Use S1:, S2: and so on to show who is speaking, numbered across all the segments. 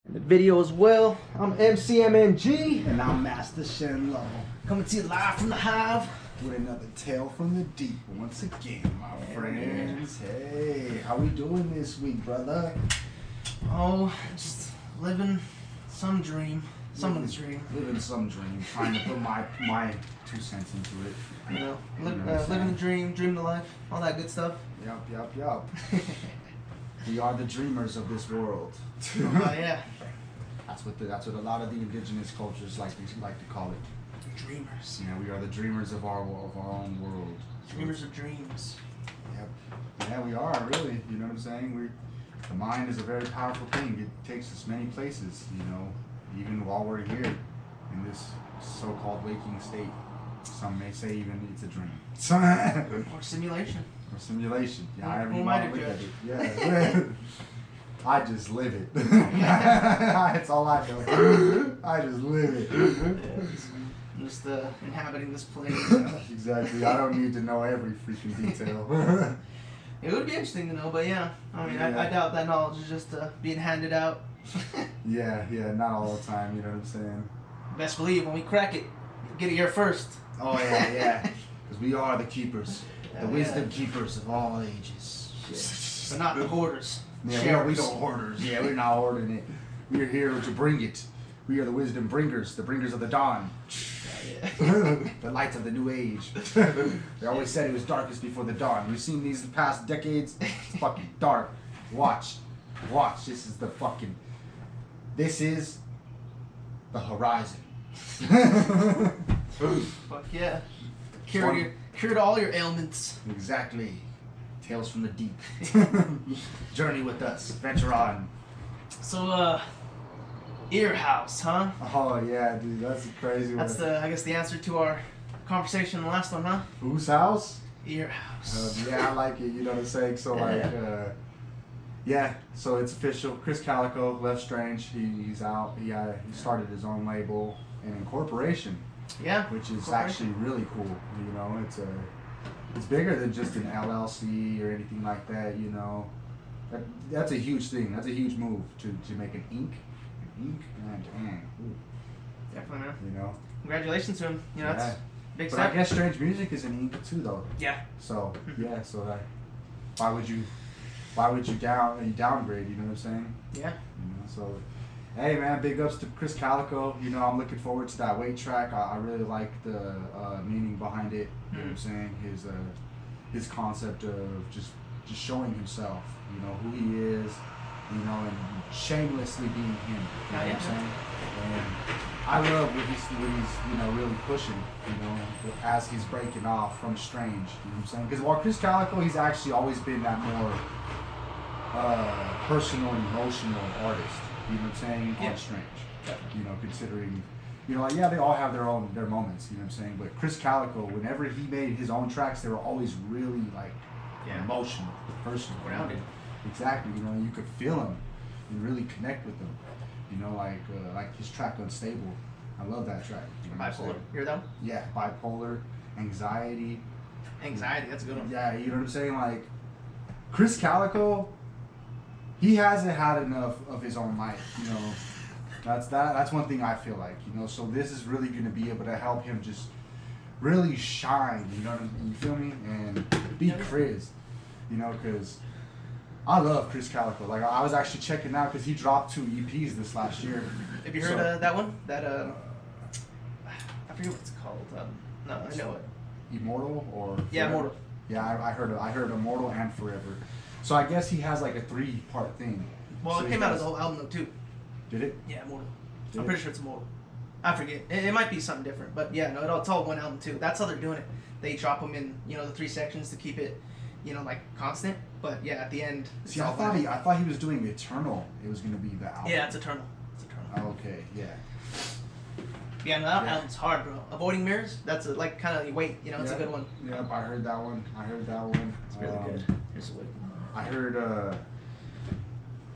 S1: The video as well. I'm MCMNG.
S2: And I'm Master Shen Level.
S1: Coming to you live from the Hive.
S2: With another tale from the deep once again, my friends. Hey, how we doing this week, brother?
S1: Oh, just living some dream. Someone's dream.
S2: Living some dream. Trying to put my 2 cents into it.
S1: You know, living the dream, dream the life, all that good stuff.
S2: Yup. We are the dreamers of this world.
S1: Oh yeah.
S2: That's what a lot of the indigenous cultures like to call it.
S1: Dreamers.
S2: Yeah, we are the dreamers of our own world.
S1: Dreamers of dreams.
S2: Yep. Yeah, we are really. You know what I'm saying? The mind is a very powerful thing. It takes us many places. You know, even while we're here in this so-called waking state. Some may say even it's a dream.
S1: Or simulation.
S2: Or simulation. Yeah,
S1: Who might have judged?
S2: Yeah. I just live it. That's all I know. I just live it.
S1: Just inhabiting this place.
S2: Exactly. I don't need to know every freaking detail.
S1: It would be interesting to know, but yeah. I mean,
S2: Yeah.
S1: I doubt that knowledge is just being handed out.
S2: Yeah, not all the time, you know what I'm saying?
S1: Best believe when we crack it, you'll get it here first.
S2: Oh, yeah. Because we are the keepers. The
S1: Yeah.
S2: wisdom keepers of all ages.
S1: But not the hoarders.
S2: Yeah, we don't hoarders. Yeah, we're not hoarding it. We are here to bring it. We are the wisdom bringers, the bringers of the dawn.
S1: Yeah.
S2: The lights of the new age. They always said it was darkest before the dawn. We've seen these the past decades. It's fucking dark. Watch. This is the horizon.
S1: Fuck yeah. Cured all your ailments.
S2: Exactly. Tales from the deep. Journey with us. Venture on.
S1: So, Ear House, huh?
S2: Oh yeah, dude, that's a crazy one.
S1: That's I guess the answer to our conversation in the last one, huh?
S2: Whose house?
S1: Ear House.
S2: Yeah, I like it. You know what I'm saying? So so it's official. Chris Calico left Strange. He's out. He started his own label and incorporation.
S1: Yeah.
S2: Which is actually really cool. You know, it's bigger than just an LLC or anything like that. You know, that's a huge thing. That's a huge move to make an Inc.
S1: Definitely, man.
S2: You know.
S1: Congratulations to him. You know, that's a big
S2: But
S1: step.
S2: I guess Strange Music is an Inc. too, though.
S1: Yeah.
S2: So why would you downgrade? You know what I'm saying?
S1: Yeah.
S2: You know, so, hey man, big ups to Chris Calico. You know, I'm looking forward to that weight track. I really like the meaning behind it. You know what I'm saying? His concept of just showing himself. You know who he is. You know, and shamelessly being him. You know what I'm saying? And I love what he's really pushing. You know, as he's breaking off from Strange. You know what I'm saying? Because while Chris Calico, he's actually always been that more personal and emotional artist. You know what I'm saying?
S1: Yeah.
S2: On Strange. You know, considering, you know, like, yeah, they all have their moments. You know what I'm saying? But Chris Calico, whenever he made his own tracks, they were always really emotional, personal.
S1: Grounded.
S2: Exactly. You know, you could feel him and really connect with him. You know, like his track Unstable. I love that track. You know what I'm
S1: Bipolar.
S2: saying?
S1: You hear that one?
S2: Yeah, Bipolar, Anxiety.
S1: Anxiety, that's a good one.
S2: Yeah, you know what I'm saying? Like, Chris Calico, he hasn't had enough of his own life, you know. That's one thing I feel like, you know. So this is really going to be able to help him just really shine, you know what I mean? You feel me? And be Chris, you know, because I love Chris Calico. Like, I was actually checking out because he dropped 2 EPs this last year.
S1: Have you heard that one? That I forget what it's called. No, I know it.
S2: Immortal or
S1: Yeah,
S2: Forever?
S1: Immortal.
S2: Yeah, I heard Immortal and Forever. So I guess he has like a 3-part thing.
S1: Well,
S2: So
S1: it
S2: he
S1: came out
S2: has-
S1: as a whole album though too.
S2: Did it?
S1: Yeah, Immortal.
S2: Did
S1: I'm
S2: it?
S1: pretty sure it's Immortal. I forget. It might be something different, but yeah, no, it's all one album too. That's how they're doing it. They drop them in, you know, the 3 sections to keep it, you know, like constant. But yeah, at the end.
S2: See, I thought he was doing Eternal. It was gonna be the album.
S1: Yeah, it's Eternal. It's Eternal.
S2: Okay, yeah.
S1: Yeah, no, that album's hard, bro. Avoiding Mirrors. That's like kind of wait. You know, it's a good one.
S2: Yep, I heard that one.
S1: It's really good. Here's a wait.
S2: I heard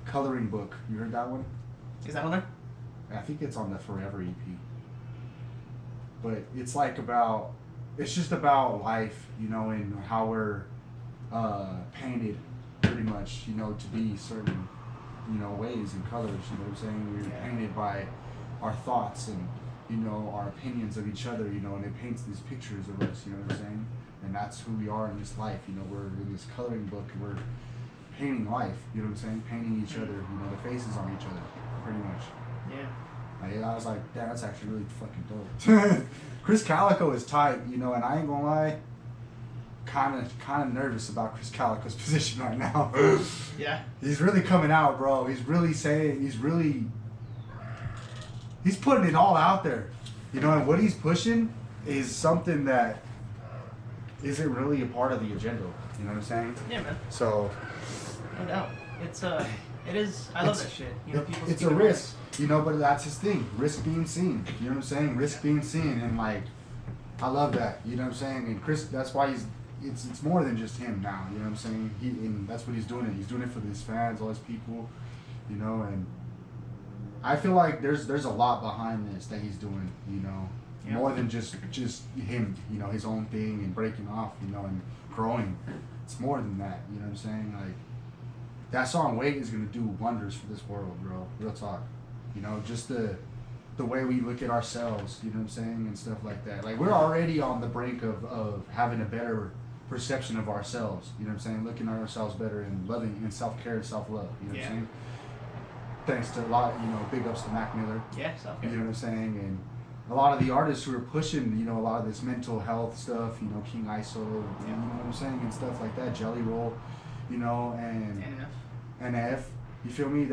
S2: Coloring Book. You heard that one?
S1: Is that on there?
S2: I think it's on the Forever EP. But it's just about life, you know, and how we're painted pretty much, you know, to be certain ways and colors. You know what I'm saying? We're
S1: Yeah.
S2: painted by our thoughts and our opinions of each other. And it paints these pictures of us. You know what I'm saying? And that's who we are in this life. We're in this coloring book and we're painting life. You know what I'm saying? Painting each other. The faces on each other, pretty much.
S1: Yeah.
S2: I was like, damn, that's actually really fucking dope. Chris Calico is tight, and I ain't gonna lie, kind of nervous about Chris Calico's position right now.
S1: Yeah.
S2: He's really coming out, bro. He's putting it all out there, and what he's pushing is something that isn't really a part of the agenda. You know what I'm saying?
S1: Yeah, man.
S2: So,
S1: No doubt. It is. I love that shit. People
S2: it's
S1: speak
S2: a
S1: about
S2: risk, but that's his thing. Risk being seen. You know what I'm saying? Risk being seen, and like, I love that. You know what I'm saying? And Chris, that's why it's more than just him now. You know what I'm saying? And that's what he's doing. He's doing it for his fans, all his people. And I feel like there's a lot behind this that he's doing.
S1: Yeah.
S2: More than just him. His own thing and breaking off. And growing. It's more than that. You know what I'm saying? Like. That song "Wait" is gonna do wonders for this world, bro. Real talk. Just the way we look at ourselves, you know what I'm saying, and stuff like that. Like we're already on the brink of having a better perception of ourselves. You know what I'm saying? Looking at ourselves better and loving and self-care and self-love. You know what I'm saying? Thanks to a lot, big ups to Mac Miller.
S1: Yeah, self-care.
S2: You know what I'm saying? And a lot of the artists who are pushing, a lot of this mental health stuff. King ISO. You know what I'm saying, and stuff like that. Jelly Roll. And NF, you feel me?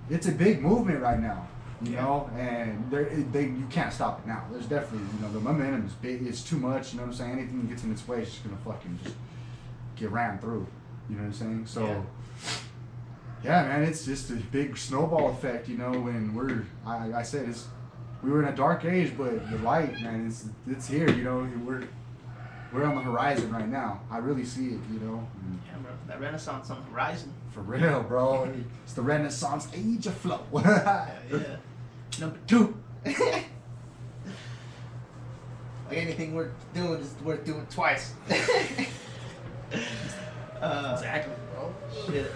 S2: It's a big movement right now, and you can't stop it now. There's definitely, the momentum is big. It's too much, you know what I'm saying? Anything that gets in its way is just gonna fucking just get ran through, you know what I'm saying? So, yeah, man, it's just a big snowball effect, when I said we were in a dark age, but the light, man, it's here, we're on the horizon right now. I really see it,
S1: Yeah, bro. That Renaissance on the horizon.
S2: For real, bro. It's the Renaissance age of flow.
S1: Yeah. Number 2. Like anything worth doing is worth doing twice.
S3: Exactly, bro.
S1: Shit.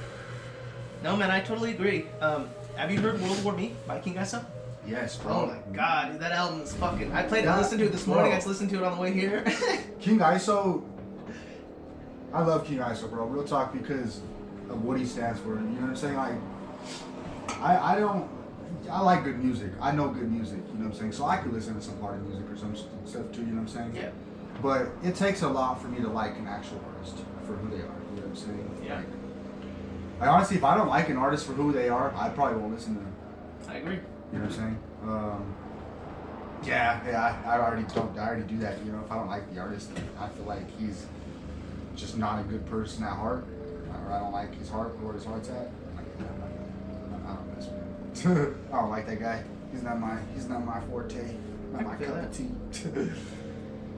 S1: No, man, I totally agree. Have you heard World War Me by King Issa?
S2: Yes, bro.
S1: Oh my god, dude, that album is fucking. I listened to it this morning. I just listened to it on the way here.
S2: King ISO. I love King ISO, bro. Real talk, because of what he stands for. You know what I'm saying? Like, I like good music. I know good music. You know what I'm saying? So I could listen to some party music or some stuff too. You know what I'm saying?
S1: Yeah.
S2: But it takes a lot for me to like an actual artist for who they are. You know what I'm saying?
S1: Yeah.
S2: Like honestly, if I don't like an artist for who they are, I probably won't listen to them.
S1: I agree.
S2: You know what I'm saying? I already do that. If I don't like the artist, I feel like he's just not a good person at heart, or I don't like his heart, where his heart's at. I'm like, I don't mess with him. I don't like that guy. He's not my forte. Not my cup of tea.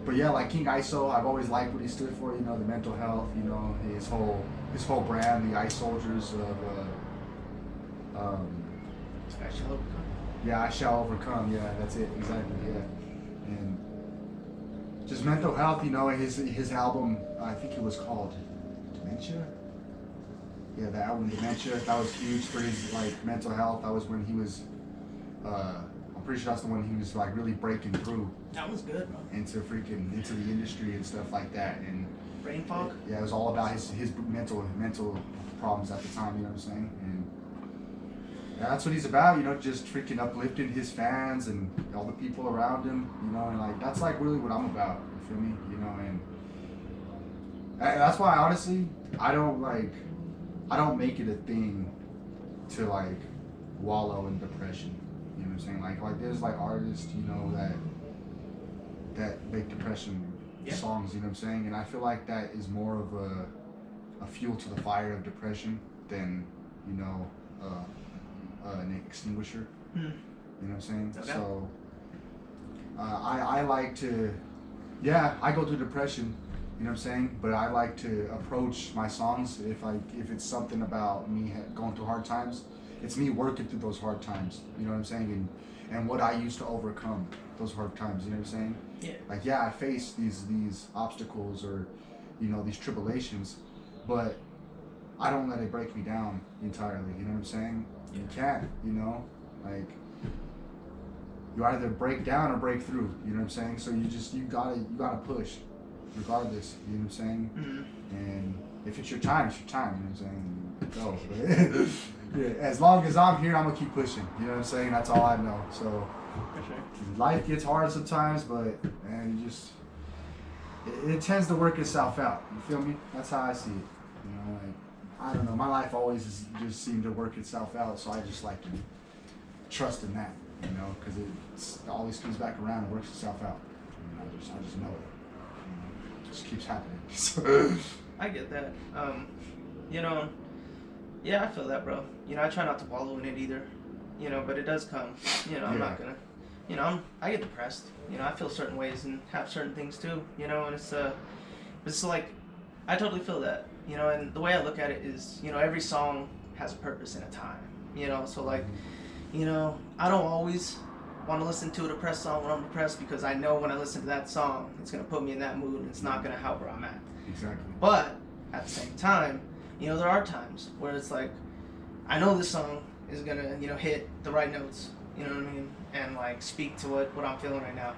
S2: But yeah, like King ISO, I've always liked what he stood for. The mental health. His whole brand, the Ice Soldiers of.
S1: I shall overcome.
S2: Yeah, I shall overcome. Yeah, that's it. Exactly. Yeah, and just mental health. His album. I think it was called Dementia. Yeah, the album Dementia. That was huge for his mental health. That was when he was. I'm pretty sure that's the one he was really breaking through
S1: That was good, bro.
S2: into the industry and stuff like that. And
S1: Brain fog.
S2: yeah, it was all about his mental problems at the time. You know what I'm saying? And yeah, that's what he's about, just freaking uplifting his fans and all the people around him, and that's really what I'm about. You feel me? And that's why honestly, I don't make it a thing to wallow in depression. You know what I'm saying? Like there's artists, that make depression songs. You know what I'm saying? And I feel like that is more of a fuel to the fire of depression than an extinguisher. You know what I'm saying?
S1: Okay.
S2: So I like to, I go through depression, you know what I'm saying, but I like to approach my songs if it's something about me going through hard times, it's me working through those hard times, you know what I'm saying, and what I used to overcome those hard times, you know what I'm saying?
S1: Yeah.
S2: I face these obstacles or these tribulations, but I don't let it break me down entirely. You know what I'm saying? You can't. You know, like you either break down or break through. You know what I'm saying? So you gotta push, regardless. You know what I'm saying?
S1: Mm-hmm.
S2: And if it's your time, it's your time. You know what I'm saying? Go. But yeah, as long as I'm here, I'm gonna keep pushing. You know what I'm saying? That's all I know. So
S1: For sure.
S2: life gets hard sometimes, but man, you just it tends to work itself out. You feel me? That's how I see it. You know, like I don't know. My life always just seemed to work itself out, so I just like to trust in that. You know, because it always comes back around and works itself out. And I just know it. You know, it just keeps happening. So,
S1: I get that. You know, yeah, I feel that, bro. You know, I try not to wallow in it either. You know, but it does come. You know, I'm not gonna. You know, I get depressed. You know, I feel certain ways and have certain things too. You know, and it's like, I totally feel that. You know, and the way I look at it is, you know, every song has a purpose and a time. You know, so like, you know, I don't always want to listen to a depressed song when I'm depressed because I know when I listen to that song, it's gonna put me in that mood and it's not gonna help where I'm at.
S2: exactly.
S1: But at the same time, you know, there are times where it's like, I know this song is gonna, you know, hit the right notes, you know what I mean, and like speak to what I'm feeling right now,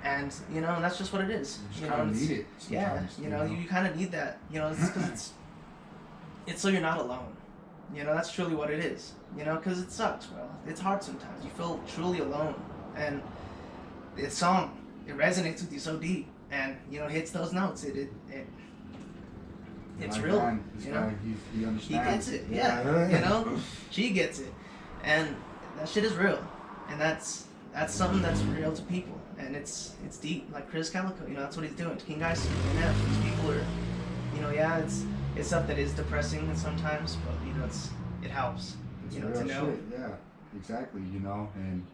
S1: and you know, that's just what it is.
S2: You just
S1: You
S2: kind
S1: know,
S2: of
S1: it's-
S2: need it.
S1: yeah,
S2: Sometimes,
S1: you know, you kind of need that. You know, it's because it's so you're not alone. You know, that's truly what it is. You know, because it sucks, bro. It's hard sometimes. You feel truly alone, and this song it resonates with you so deep, and you know, it hits those notes. It's
S2: Like,
S1: real.
S2: man, this
S1: You
S2: guy,
S1: know,
S2: he
S1: he
S2: understands.
S1: gets it. Yeah, you know, she gets it, and that shit is real, and that's something that's real to people, and it's deep. Like Chris Calico, you know, that's what he's doing. King Geist, and these people are, you know, yeah, it's stuff that is depressing sometimes, but you know, it helps.
S2: It's
S1: You know,
S2: real
S1: to know.
S2: shit, yeah, exactly. You know, and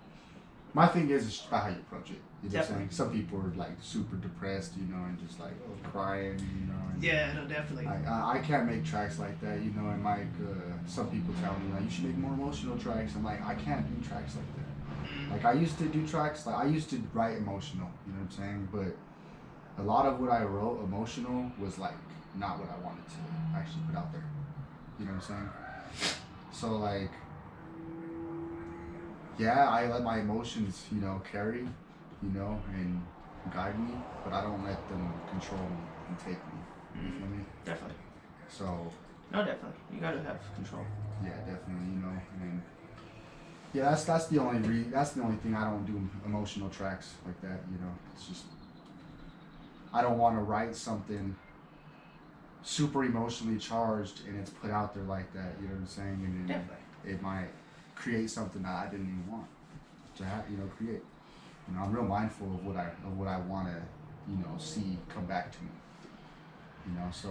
S2: my thing is, it's just about how you approach it. You know what I'm saying?
S1: Definitely.
S2: Some people are like super depressed, you know, and just like crying, you know. And
S1: Yeah, no, definitely.
S2: I can't make tracks like that, you know. And like some people tell me like you should make more emotional tracks. I'm like I can't do tracks like that.
S1: Mm.
S2: Like I used to do tracks, like I used to write emotional, you know what I'm saying? But a lot of what I wrote emotional was like not what I wanted to actually put out there. You know what I'm saying? So like, yeah, I let my emotions, you know, carry, you know, and guide me, but I don't let them control me and take me. You feel me?
S1: Definitely.
S2: So
S1: No, definitely. You gotta have control.
S2: yeah, definitely, you know, and yeah, that's the only that's the only thing I don't do emotional tracks like that. You know, it's just I don't want to write something super emotionally charged and it's put out there like that. You know what I'm saying? And then
S1: Definitely.
S2: it might create something that I didn't even want to have. You know, create. You know, I'm real mindful of what I want to, you know, see come back to me. You know, so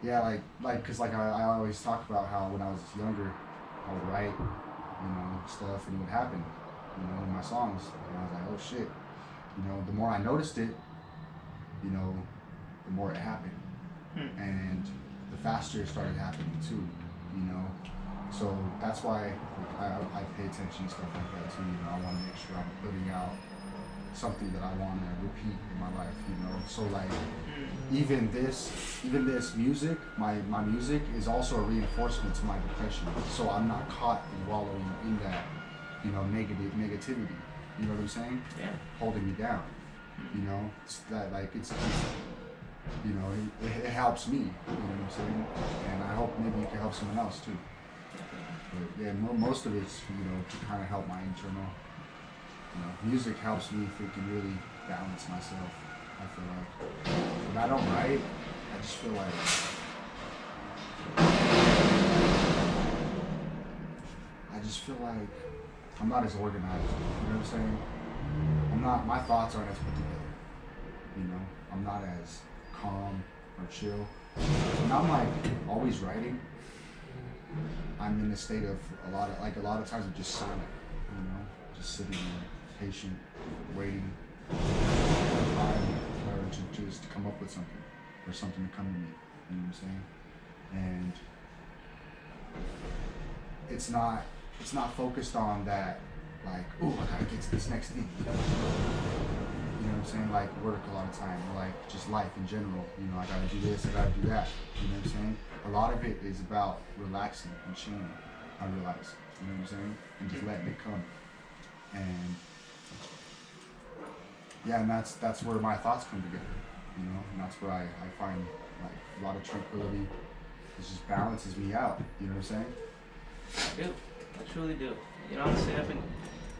S2: yeah, cause I always talk about how when I was younger, I would write, you know, stuff and it would happen, you know, in my songs, and I was like, oh shit, you know, the more I noticed it, you know, the more it happened, and the faster it started happening too, you know, so that's why I pay attention to stuff like that too, you know, I want to make sure I'm putting out something that I want to repeat in my life, you know, so like, even this music, my music is also a reinforcement to my depression. So I'm not caught in wallowing in that, you know, negativity. You know what I'm saying?
S1: Yeah.
S2: Holding me down. You know, it's that like it's you know, it helps me. You know what I'm saying? And I hope maybe it can help someone else too. But yeah, most of it's, you know, to kind of help my internal. You know, music helps me freaking really balance myself. I feel like when I don't write, I just feel like I'm not as organized. You know what I'm saying? My thoughts aren't as put together. You know, I'm not as calm or chill. When I'm like always writing, I'm in a state of a lot of times I'm just silent. You know, just sitting there, patient, waiting. Or to just come up with something, or something to come to me, you know what I'm saying? And it's not focused on that, like, oh, I gotta get to this next thing. You know what I'm I'm saying? Like work a lot of time, or like just life in general. You know, I gotta do this, I gotta do that. You know what I'm saying? A lot of it is about relaxing and chilling. I realize. You know what I'm saying? And just letting it come. And yeah, and that's where my thoughts come together. You know, and that's where I find like a lot of tranquility. It just balances me out. You know what I'm saying?
S1: I do. I truly do. You know, honestly,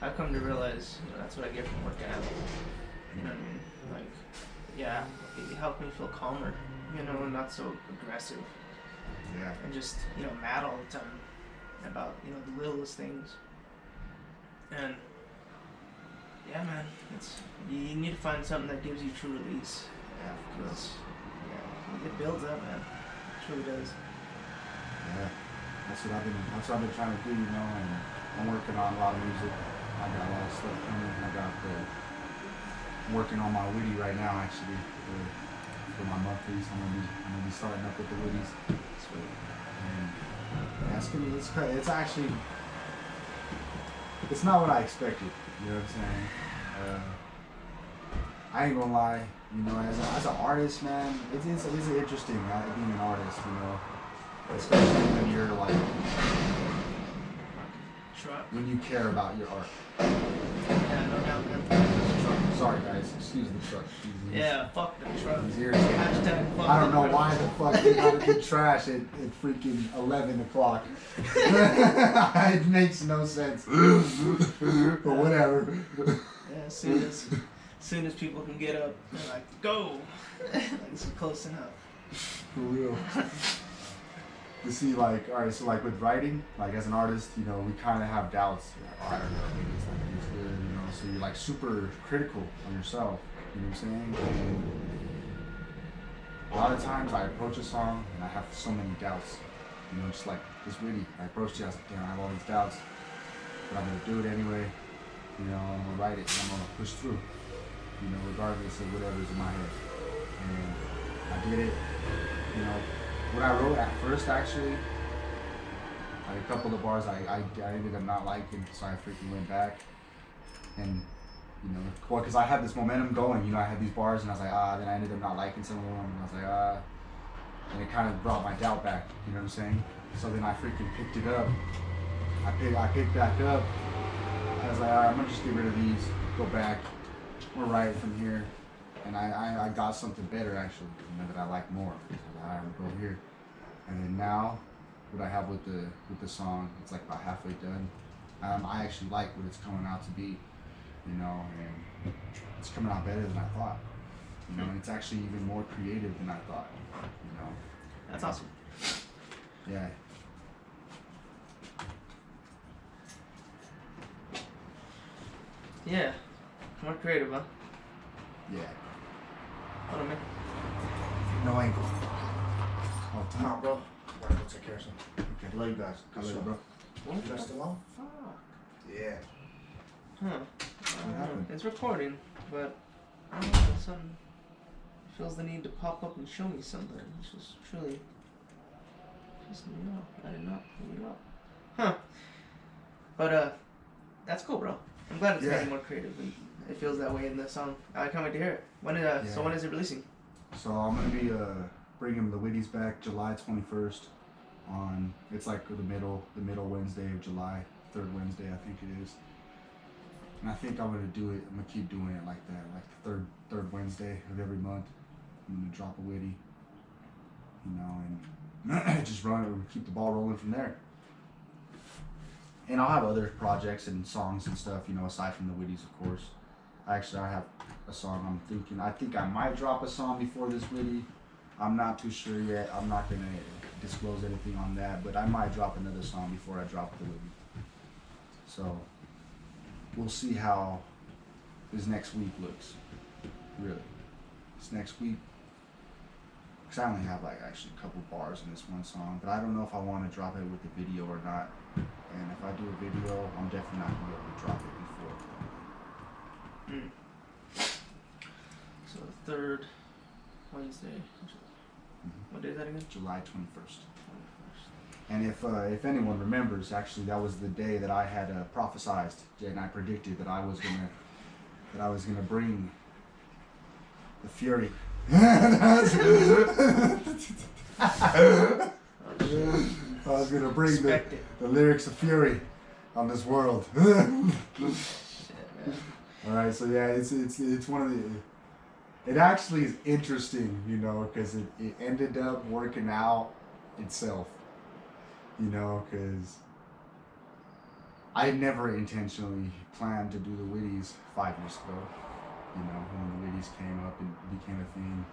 S1: I've come to realize, you know, that's what I get from working out. You know what I mean? Like, yeah, it helped me feel calmer, you know, and not so aggressive.
S2: Yeah.
S1: And just, you know, mad all the time about, you know, the littlest things. And yeah, man, you need to find something that gives you true release.
S2: Yeah.
S1: Because it builds up, man. It truly does.
S2: Yeah. That's what I've been trying to do, you know, and I'm working on a lot of music. I got a lot of stuff coming. I'm working on my Witty right now, actually, for my monthlies. I'm gonna be starting up with the Witties.
S1: Sweet.
S2: And yeah, it's not what I expected. You know what I'm saying? I ain't gonna lie. You know, as an artist, man, it's interesting being an artist. You know, especially when you're like when you care about your art.
S1: Yeah, no doubt, man.
S2: Sorry, guys. Excuse the truck.
S1: Yeah, fuck the truck.
S2: He's irritating.
S1: Hashtag fuck
S2: I don't
S1: the
S2: know
S1: truck.
S2: why the fuck they gotta do trash at freaking 11 o'clock. It makes no sense. But whatever.
S1: Yeah, as soon as people can get up, they're like, go! Like, it's close enough.
S2: For real. You see, like, alright, so like with writing, like as an artist, you know, we kind of have doubts. Like, oh, I don't know, maybe it's not gonna be good, you know. So you're like super critical on yourself. You know what I'm saying? And a lot of times I approach a song and I have so many doubts. You know, just like this Witty. I approached it, I was like, damn, I have all these doubts. But I'm gonna do it anyway. You know, I'm gonna write it and I'm gonna push through. You know, regardless of whatever's in my head. And I did it. You know, what I wrote at first actually, like a couple of bars I ended up not liking, so I freaking went back. And you know, well, because I had this momentum going, you know, I had these bars and I was like, then I ended up not liking some of them, and I was like, and it kind of brought my doubt back, you know what I'm saying? So then I freaking picked it up. I picked back up. I was like, I'm gonna just get rid of these, go back, we'll write it from here. And I got something better actually, you know, that I like more. So I will go here. And then now, what I have with the song, it's like about halfway done. I actually like what it's coming out to be, you know, and it's coming out better than I thought. You know, and it's actually even more creative than I thought, you know.
S1: That's awesome.
S2: Yeah.
S1: Yeah. More creative, huh?
S2: Yeah.
S1: What I mean?
S2: No angle. Oh,
S3: Come on, bro. Gotta go take care of something.
S2: Okay.
S3: Love you guys.
S2: I love you, bro.
S1: What
S3: You guys still on?
S1: Fuck.
S3: Yeah.
S1: Huh.
S2: happened?
S1: It's recording, but I don't know, something feels the need to pop up and show me something. It's just truly pissing me off. I did not pull it up. Huh. But that's cool, bro. I'm glad it's
S2: Yeah.
S1: getting more creative. And it feels that way in the song. I can't wait to hear it. So when is it releasing?
S2: So I'm gonna be bringing the Witties back July 21st. It's like the middle Wednesday of July, third Wednesday I think it is. And I think I'm gonna do it. I'm gonna keep doing it like that, like the third Wednesday of every month. I'm gonna drop a Witty, you know, and just run it and keep the ball rolling from there. And I'll have other projects and songs and stuff, you know, aside from the Witties, of course. I have a song I'm thinking. I think I might drop a song before this Witty. I'm not too sure yet. I'm not gonna disclose anything on that, but I might drop another song before I drop the Witty. So we'll see how this next week looks. Really, this next week. Cause I only have like actually a couple bars in this one song, but I don't know if I want to drop it with the video or not. And if I do a video, I'm definitely not gonna be able to drop it before.
S1: So the third Wednesday. What day is that again?
S2: July 21st. And if anyone remembers, actually that was the day that I had prophesized and I predicted that I was gonna bring The Fury. I was gonna bring
S1: Respect it.
S2: the lyrics of Fury on this world.
S1: Shit, man.
S2: All right, so yeah, it's one of the. It actually is interesting, you know, because it ended up working out itself, you know, because I never intentionally planned to do the Witties 5 years ago, you know, when the Witties came up and became a thing,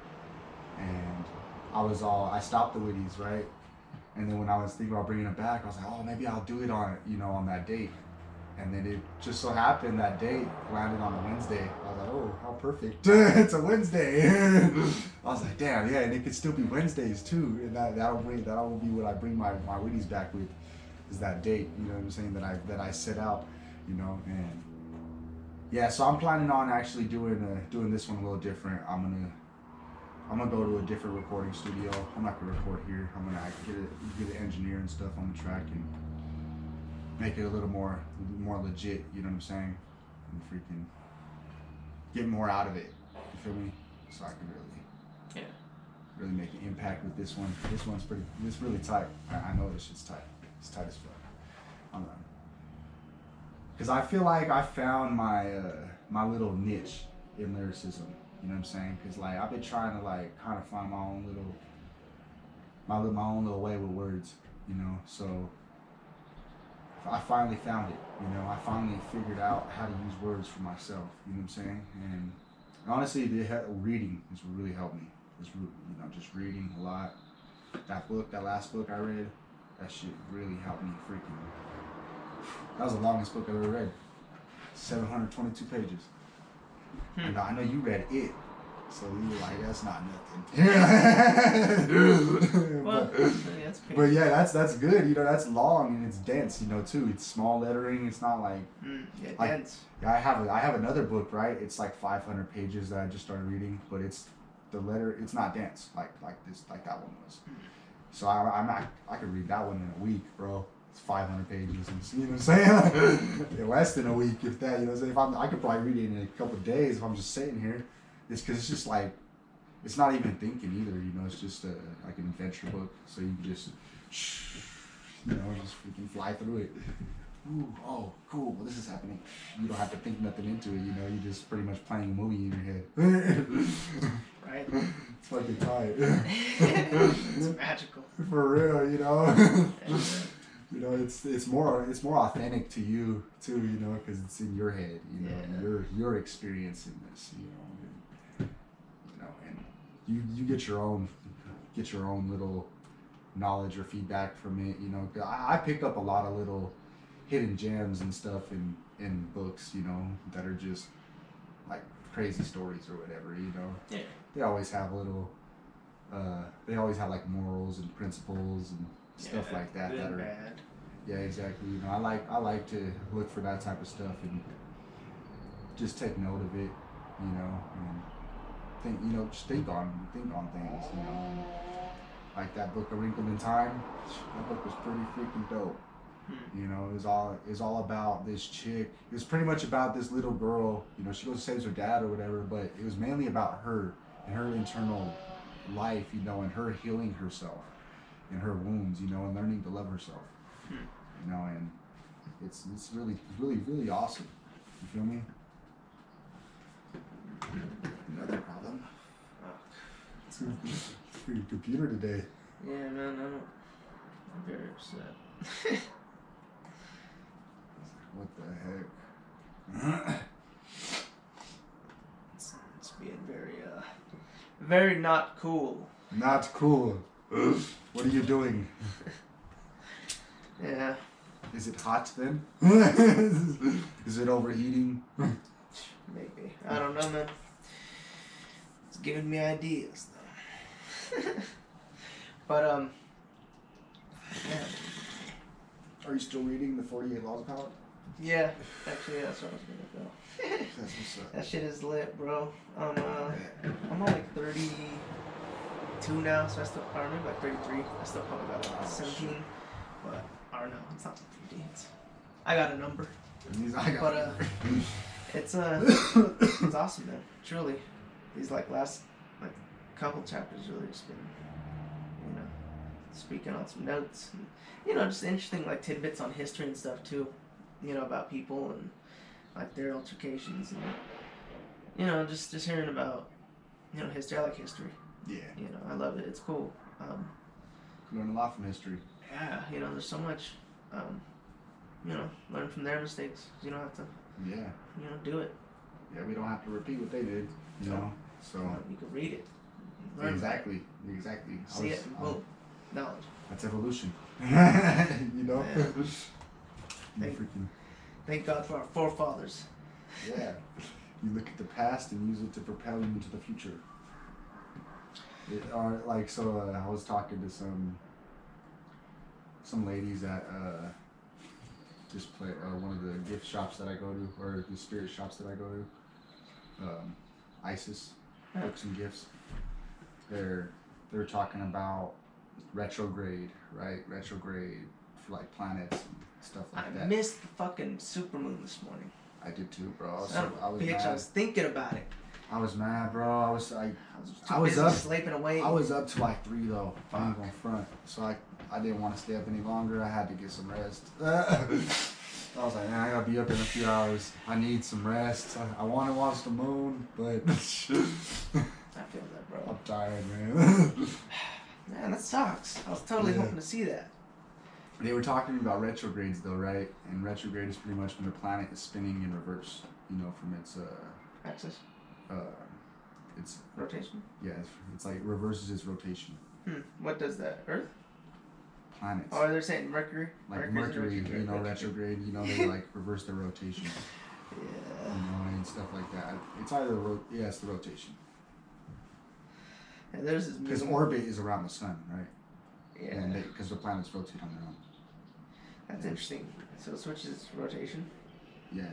S2: and I stopped the Witties, right? And then when I was thinking about bringing it back, I was like, oh, maybe I'll do it on, you know, on that date. And then it just so happened that date landed on a Wednesday. I was like, oh, how perfect. It's a Wednesday. I was like, damn, yeah, and it could still be Wednesdays too. And that'll be what I bring my Witties back with, is that date, you know what I'm saying, that I set out, you know. And yeah, so I'm planning on actually doing this one a little different. I'm gonna go to a different recording studio. I'm not gonna record here. I'm gonna get an engineer and stuff on the track and make it a little more legit, you know what I'm saying? And freaking get more out of it. You feel me? So I can really make an impact with this one. This one's it's really tight. I know this shit's tight. It's tight as fuck. Because I feel like I found my little niche in lyricism. You know what I'm saying? Because like I've been trying to like kind of find my own little way with words, you know. So I finally found it, you know. I finally figured out how to use words for myself. You know what I'm saying? And honestly, reading has really helped me. Just reading a lot. That last book I read, that shit really helped me. Freaking. That was the longest book I've ever read. 722 pages. And I know you read it, so you were like, that's not nothing.
S1: Well, that's pretty.
S2: But yeah, that's good. You know, that's long and it's dense. You know, too. It's small lettering. It's not like
S1: dense.
S2: Yeah, I have another book, right? It's like 500 pages that I just started reading, but it's not dense like that one was. So I could read that one in a week, bro. It's 500 pages, and you know what I'm saying? In less than a week, if that. You know what I'm saying? I could probably read it in a couple of days if I'm just sitting here. It's because it's just like, it's not even thinking either. You know, it's just like an adventure book, so you can just, you know, just freaking fly through it. Ooh, oh, cool. Well, this is happening. You don't have to think nothing into it. You know, you're just pretty much playing a movie in your head.
S1: Right.
S2: It's fucking tight.
S1: It's magical.
S2: For real, you know. You know, it's more authentic to you too, you know, because it's in your head, you know, and you're experiencing this, you know, and you get your own little knowledge or feedback from it, you know. I pick up a lot of little hidden gems and stuff in books, you know, that are just like crazy stories or whatever, you know.
S1: Yeah.
S2: They always have little, like morals and principles and stuff like that
S1: good
S2: that are
S1: bad.
S2: Yeah, exactly. You know, I like to look for that type of stuff and just take note of it, you know, and just think on things, you know. Like that book, A Wrinkle in Time. That book was pretty freaking dope. You know, it was all about this chick. It was pretty much about this little girl. You know, she goes and saves her dad or whatever, but it was mainly about her and her internal life, you know, and her healing herself and her wounds, you know, and learning to love herself. You know, and it's really awesome. You feel me? Another problem. It's for your computer today.
S1: Yeah, man, I'm very upset.
S2: What the heck?
S1: It's being very not cool.
S2: Not cool. What are you doing?
S1: Yeah.
S2: Is it hot then? Is it overheating?
S1: Maybe. I don't know, man. It's giving me ideas, though. But, yeah.
S2: Are you still reading the 48 Laws of Power?
S1: Yeah, actually, that's what I was gonna go.
S2: That's what's up.
S1: That shit is lit, bro. I'm on like 32 now, so I remember like 33. I still probably got like 17, but I don't know. It's not 50. I got a number. But it's awesome, man. Truly, these like last like couple chapters really just been, you know, speaking on some notes, and, you know, just interesting like tidbits on history and stuff too, you know, about people and like their altercations and, you know, just hearing about, you know, history. I like history.
S2: Yeah.
S1: You know, I love it. It's cool.
S2: Learn a lot from history.
S1: Yeah, you know, there's so much, you know, learn from their mistakes. You don't have to,
S2: Yeah.
S1: you know, do it.
S2: Yeah, we don't have to repeat what they did, you know. So
S1: You can read it. Learn
S2: exactly.
S1: See it. Well, knowledge.
S2: That's evolution. You know.
S1: Yeah.
S2: You
S1: Thank-
S2: freaking
S1: Thank God for our forefathers.
S2: yeah. You look at the past and use it to propel you into the future. I was talking to some ladies at one of the gift shops that I go to, or the spirit shops that I go to. ISIS books and gifts. They're talking about retrograde, right? Retrograde for like planets and stuff like
S1: I
S2: that.
S1: missed the fucking supermoon this morning.
S2: I did too, bro.
S1: Son of a
S2: I was
S1: bitch,
S2: mad.
S1: I was thinking about it.
S2: I was mad, bro. I was
S1: too
S2: I was
S1: busy
S2: up-
S1: sleeping away.
S2: I was up to like 3 though.
S1: Fuck.
S2: I'm going front, so I didn't want to stay up any longer. I had to get some rest. I was like, man, I gotta be up in a few hours. I need some rest. I want to watch the moon, but
S1: I feel that, bro.
S2: I'm tired, man.
S1: Man, that sucks. I was totally
S2: Yeah.
S1: hoping to see that.
S2: They were talking about retrogrades though, right? And retrograde is pretty much when the planet is spinning in reverse. You know, from its
S1: Axis
S2: it's
S1: rotation.
S2: yeah, it's like reverses its rotation.
S1: What does that? Earth?
S2: Planets.
S1: Oh, they're saying Mercury.
S2: Like
S1: Mercury's in
S2: Mercury, you know, retrograde, you know, they like reverse their rotation, you
S1: Yeah.
S2: know, and stuff like that. It's either, it's the rotation.
S1: And there's this
S2: Because
S1: moon.
S2: orbit is around the sun, right?
S1: Yeah.
S2: And because the planets rotate on their own.
S1: That's interesting. So it switches its rotation.
S2: Yeah.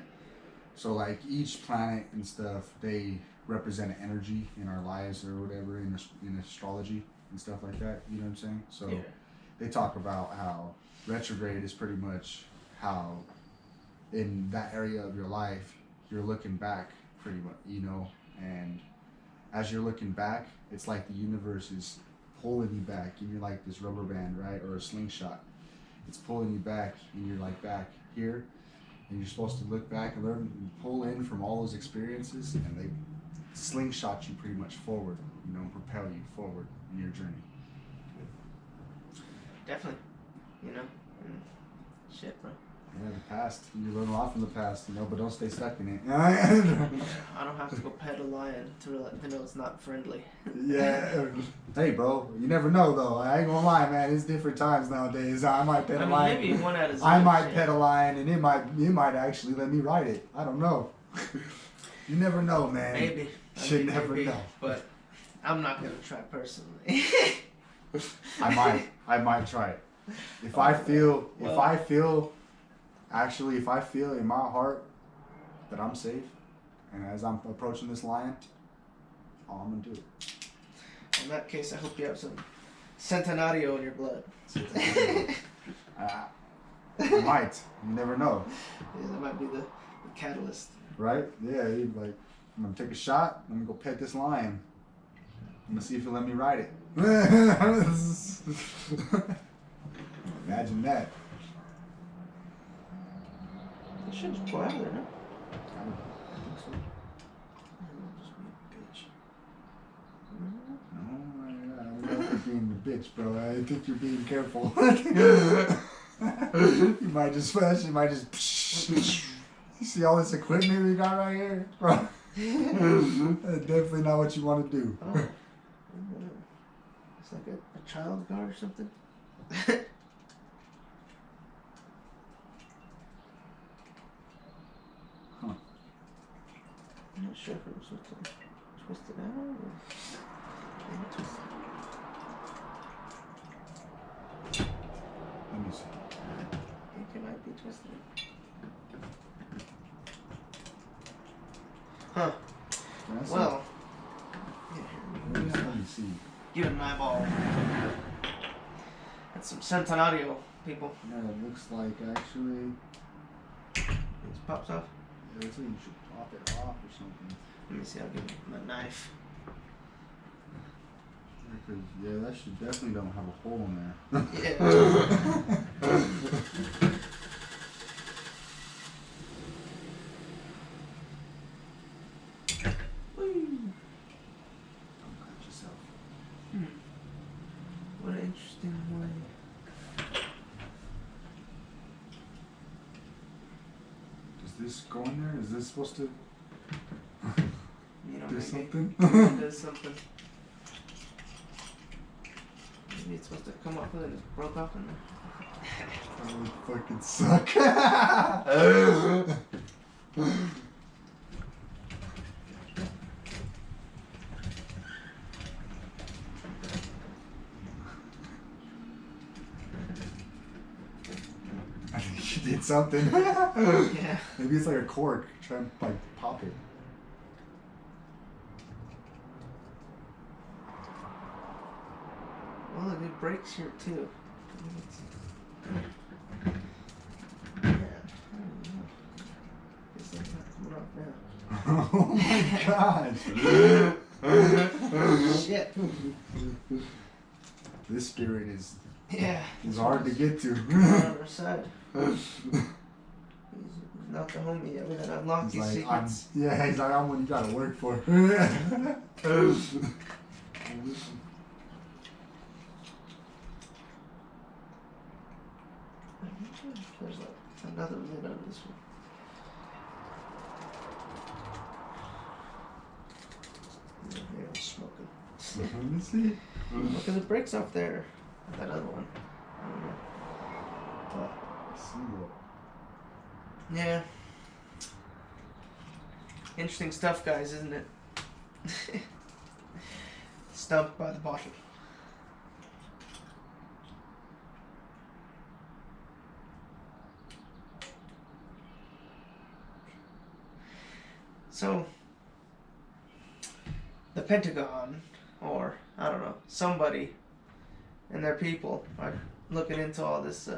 S2: So, like, each planet and stuff, they represent energy in our lives or whatever in astrology and stuff like that. You know what I'm saying? So,
S1: Yeah.
S2: they talk about how retrograde is pretty much how in that area of your life you're looking back pretty much, you know, and as you're looking back, it's like the universe is pulling you back and you're like this rubber band, right, or a slingshot. It's pulling you back and you're like back here, and you're supposed to look back and learn and pull in from all those experiences, and they slingshot you pretty much forward, you know, and propel you forward in your journey.
S1: Definitely. You know? Shit, bro.
S2: Yeah, the past. You learn a lot from the past, you know, but don't stay stuck in it.
S1: I don't have to go pet a lion to know it's not friendly.
S2: Yeah. Hey, bro, you never know, though. I ain't gonna lie, man. It's different times nowadays. I might pet
S1: I
S2: a
S1: mean,
S2: lion.
S1: maybe one out of
S2: I
S1: zero
S2: might
S1: shit.
S2: pet a lion, and it might actually let me ride it. I don't know. You never know, man.
S1: Maybe.
S2: Should never know.
S1: But I'm not gonna try personally.
S2: I might try it. If I feel in my heart that I'm safe, and as I'm approaching this lion, I'm gonna do it.
S1: In that case, I hope you have some Centenario in your blood.
S2: You might. You never know.
S1: Yeah, that might be the catalyst.
S2: Right? Yeah, you'd like, I'm gonna take a shot, I'm gonna go pet this lion. I'm gonna see if he'll let me ride it. Imagine that.
S1: It should just go out there, no?
S2: I don't think so.
S1: Just be
S2: No, I don't know if you're being a bitch, bro. I think you're being careful. You might just flash, you might just. You see all this equipment we got right here? Bro. That's definitely not what you want to do.
S1: a bitch. Oh. It's like a child guard or something.
S2: Huh.
S1: I'm not sure if it was twisted out or maybe twisted.
S2: Let me see.
S1: I think it might be twisted. Huh.
S2: Can I see?
S1: Well,
S2: Let me see.
S1: give it an eyeball. That's some Centenario, people.
S2: Yeah, it looks like actually.
S1: It pops off.
S2: It looks like you should pop it off or something.
S1: Let me see, I'll give it my knife.
S2: Because, yeah, that shit definitely don't have a hole in there.
S1: Yeah.
S2: Don't cut yourself.
S1: What an interesting way.
S2: Does this go in there? Is this supposed to
S1: You know,
S2: do
S1: maybe
S2: something?
S1: it does something. Maybe it's supposed to come off and then just broke off in there.
S2: That would fucking suck. I think she did something.
S1: Yeah.
S2: Maybe it's like a cork. Try and like pop it.
S1: Well, look, it breaks here too. Yeah. I don't know. Guess that's not coming off now.
S2: Oh my gosh.
S1: Shit.
S2: This spirit is
S1: Yeah.
S2: hard to get to.
S1: On our side. He's not the homie yet. We gotta unlock
S2: He's
S1: these
S2: like,
S1: secrets.
S2: he's like, I'm one you gotta work for.
S1: There's like another lid on this one. Yeah, I'm smoking.
S2: Let me see.
S1: Look at the brakes off there. That other one. I don't know. But,
S2: See that.
S1: yeah. Interesting stuff, guys, isn't it? Stumped by the bottle. So, the Pentagon, or I don't know, somebody and their people are looking into all this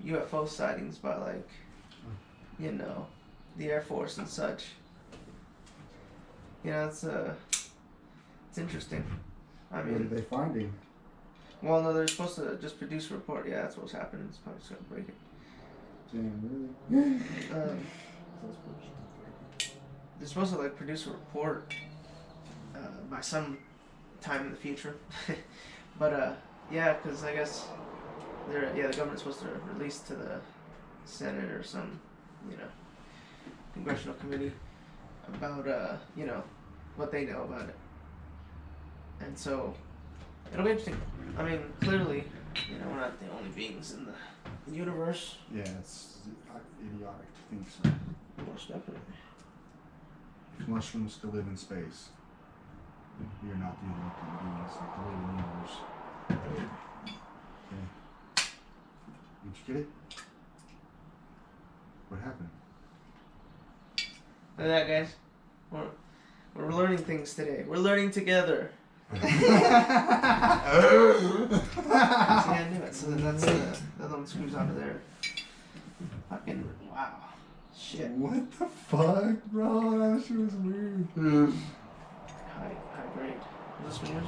S1: UFO sightings by, like, you know, the Air Force and such. You know, it's interesting. I
S2: What are
S1: mean,
S2: they finding?
S1: well, no, they're supposed to just produce a report. Yeah, that's what's happening. It's probably just gonna break it.
S2: Damn, really?
S1: They're supposed to like produce a report by some time in the future, but yeah, because I guess the government's supposed to release to the Senate or some, you know, congressional committee about you know, what they know about it, and so it'll be interesting. I mean, clearly, you know, we're not the only beings in the universe.
S2: Yeah, it's idiotic to think so.
S1: Most definitely.
S2: If mushrooms could live in space, we are not the only beings that live in the universe. Okay. Did you get it? What happened?
S1: Look at that, guys. We're learning things today. We're learning together. See, I knew it. So then that's the other one screws onto there. Fucking wow. Shit.
S2: What the fuck, bro? That shit was weird.
S1: High grade. Is this one yours?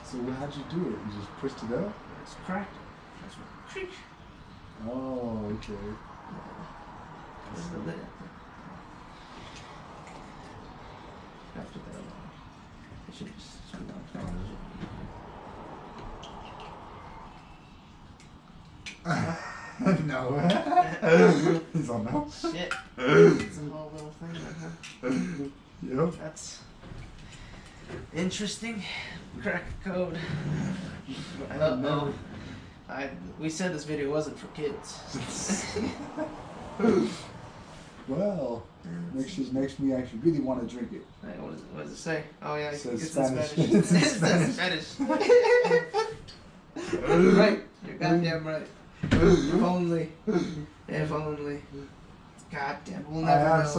S2: So how'd you do it? You just pushed it up?
S1: It's cracked. That's what. Creak.
S2: Oh, okay.
S1: This is the lid. After that, it should just screw on.
S2: No. He's on no.
S1: Shit. It's a whole little thing, huh?
S2: Yep.
S1: That's interesting. Crack code. Uh-oh. We said this video wasn't for kids.
S2: Well, makes me actually really want to drink it.
S1: Hey, what does it say? Oh yeah,
S2: It says
S1: it's
S2: Spanish.
S1: in Spanish.
S2: It's in
S1: It says Spanish. Right. You're goddamn right. If only. If only. Goddamn, we'll
S2: I
S1: never
S2: have
S1: know.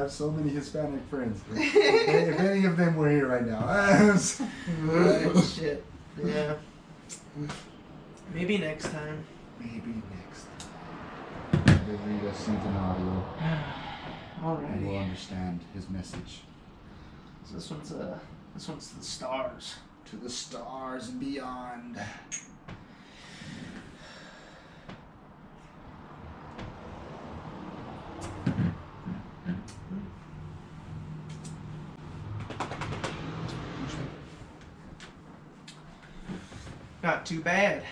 S2: so many Hispanic friends. if any of them were here right now.
S1: Right, shit. Yeah. Maybe next time.
S2: Maybe next time. Maybe read us something audio and we'll
S1: Alrighty.
S2: understand his message.
S1: So this one's the stars.
S2: To the stars and beyond.
S1: Not too bad.